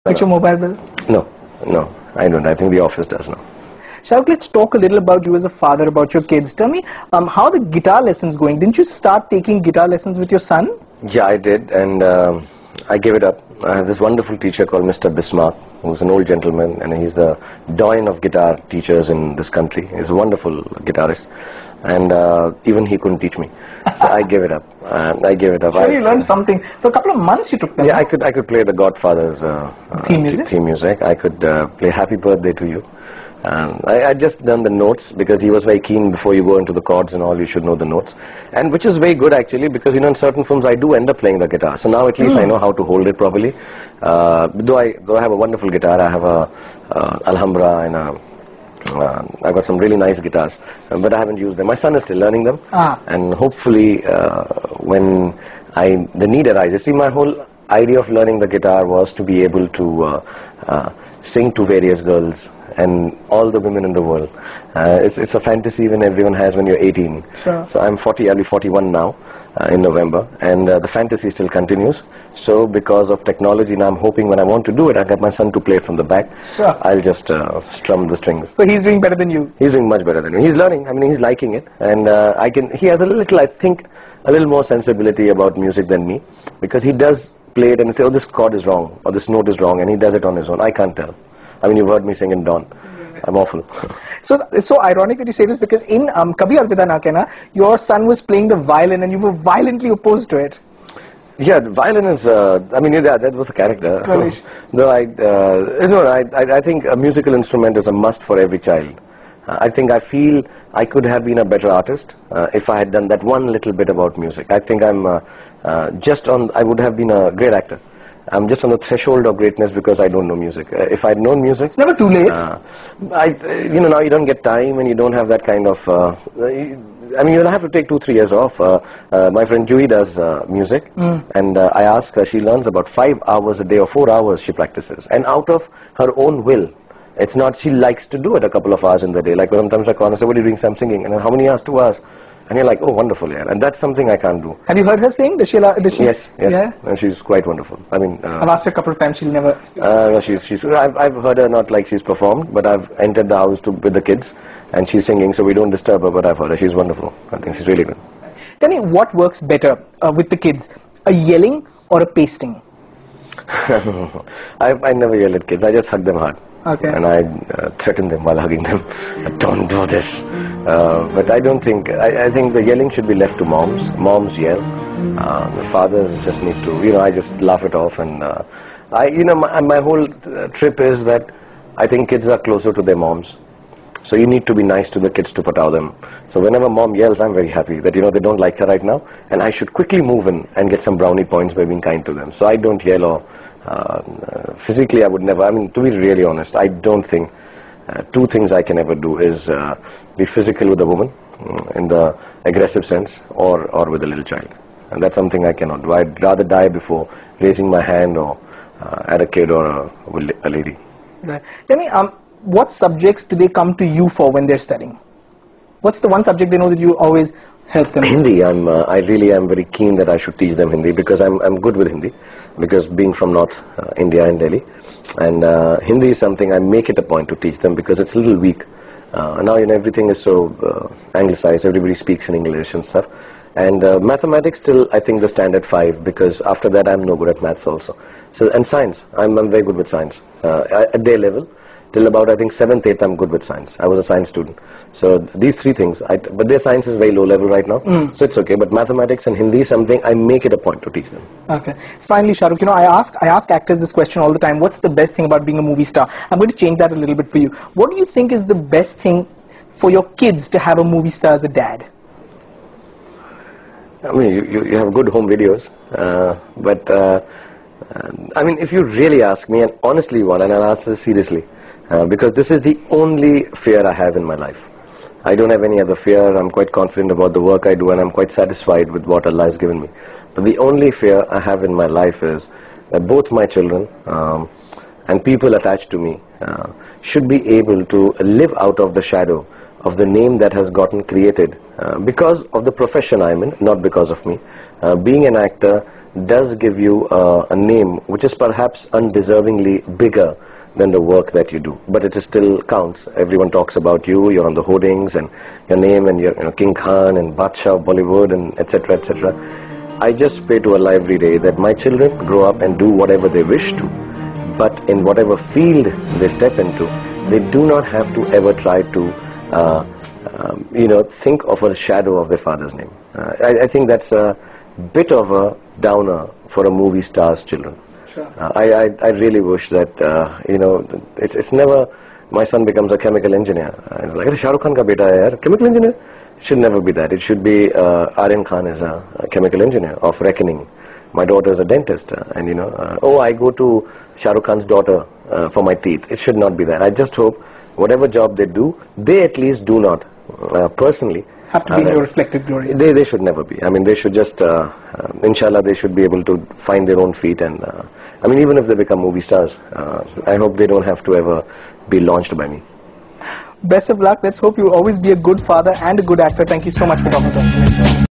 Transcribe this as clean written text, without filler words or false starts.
With your mobile bill? No, no, I don't. I think the office does now. Shahrukh, let's talk a little about you as a father, about your kids. Tell me, how are the guitar lessons going? Didn't you start taking guitar lessons with your son? Yeah, I did, and I gave it up. I have this wonderful teacher called Mr. Bismarck, who's an old gentleman, and he's the doyen of guitar teachers in this country. He's a wonderful guitarist, and even he couldn't teach me. So I gave it up. I gave it up. Sure, you learned something. For a couple of months you took them. Yeah, I could play the Godfather's theme music. I could play Happy Birthday to You. I just done the notes because he was very keen before you go into the chords and all, you should know the notes. And which is very good actually, because in certain films I do end up playing the guitar. So now at least I know how to hold it properly. Though I have a wonderful guitar, I have a Alhambra and I've got some really nice guitars, but I haven't used them. My son is still learning them, and hopefully when the need arises. See, my whole idea of learning the guitar was to be able to sing to various girls and all the women in the world. It's a fantasy when everyone has when you're 18. Sure. So I'm 40, I'll be 41 now in November, and the fantasy still continues. So because of technology now, I'm hoping when I want to do it, I get my son to play it from the back. Sure. I'll just strum the strings. So he's doing better than you? He's doing much better than me. He's learning. I mean, he's liking it, and he has a little, I think, a little more sensibility about music than me, because he does play it and say, oh, this chord is wrong, or this note is wrong, and he does it on his own. I can't tell. I mean, you've heard me sing in Dawn. I'm awful. So it's so ironic that you say this, because in Kabhi Alvida Na Kehna, your son was playing the violin and you were violently opposed to it. Yeah, the violin is, I mean, yeah, that was a character. Though I think a musical instrument is a must for every child. I feel I could have been a better artist if I had done that one little bit about music. I think I would have been a great actor. I'm just on the threshold of greatness because I don't know music. If I'd known music... It's never too late. Now you don't get time and you don't have that kind of... I mean, you'll have to take 2-3 years off. My friend Juhi does music, and I ask her, she learns about 5 hours a day or 4 hours she practices. And out of her own will. It's not, she likes to do it a couple of hours in the day. Like sometimes I call and say, what are you doing? So I'm singing. And how many hours? 2 hours. And you're like, oh, wonderful, yeah. And that's something I can't do. Have you heard her sing? Does she? Yes. Yeah? And she's quite wonderful. I mean... I've asked her a couple of times, she'll never... No, I've heard her, not like she's performed, but I've entered the house with the kids, and she's singing, so we don't disturb her, but I've heard her. She's wonderful. I think she's really good. Tell me, what works better with the kids? A yelling or a pasting? I never yell at kids. I just hug them hard. Okay. And I threaten them while hugging them. Don't do this. But I don't think... I think the yelling should be left to moms. Moms yell. The fathers just need to... I just laugh it off. And my whole trip is that I think kids are closer to their moms. So you need to be nice to the kids to pataw them. So whenever mom yells, I'm very happy that, they don't like her right now. And I should quickly move in and get some brownie points by being kind to them. So I don't yell or... physically I would never, I mean, to be really honest, I don't think two things I can ever do is be physical with a woman in the aggressive sense or with a little child. And that's something I cannot do. I'd rather die before raising my hand or at a kid or a lady. Right. Tell me, what subjects do they come to you for when they're studying? What's the one subject they know that you always help them? Hindi. I really am very keen that I should teach them Hindi because I'm good with Hindi, because being from North India and Delhi, and Hindi is something I make it a point to teach them because it's a little weak. Now everything is so anglicized. Everybody speaks in English and stuff. And mathematics still I think the standard 5, because after that I'm no good at maths also. So, and science, I'm very good with science at their level. Till about, I think, 7th, 8th, I'm good with science. I was a science student. So these 3 things, but their science is very low level right now, so it's okay. But mathematics and Hindi is something I make it a point to teach them. Okay. Finally, Shahrukh, I ask actors this question all the time. What's the best thing about being a movie star? I'm going to change that a little bit for you. What do you think is the best thing for your kids to have a movie star as a dad? I mean, you have good home videos, but I mean, if you really ask me, and honestly one, and I'll ask this seriously, because this is the only fear I have in my life. I don't have any other fear. I'm quite confident about the work I do, and I'm quite satisfied with what Allah has given me. But the only fear I have in my life is that both my children and people attached to me should be able to live out of the shadow of the name that has gotten created because of the profession I'm in, not because of me. Being an actor does give you a name which is perhaps undeservingly bigger than the work that you do, but it still counts. Everyone talks about you, you're on the hoardings, and your name, and you're, King Khan and Badshah of Bollywood, and etc., etc. I just pray to Allah every day that my children grow up and do whatever they wish to, but in whatever field they step into, they do not have to ever try to think of a shadow of their father's name. I think that's a bit of a downer for a movie star's children. Sure. I really wish that, it's never, my son becomes a chemical engineer. It's like, Shahrukh Khan ka beta hai yaar, chemical engineer? It should never be that. It should be, Aryan Khan is a chemical engineer of reckoning. My daughter is a dentist, and I go to Shah Rukh Khan's daughter for my teeth. It should not be that. I just hope whatever job they do, they at least do not, personally, have to be in your reflected glory. They should never be. I mean, they should just, inshallah, they should be able to find their own feet. And even if they become movie stars, I hope they don't have to ever be launched by me. Best of luck. Let's hope you'll always be a good father and a good actor. Thank you so much for talking to us.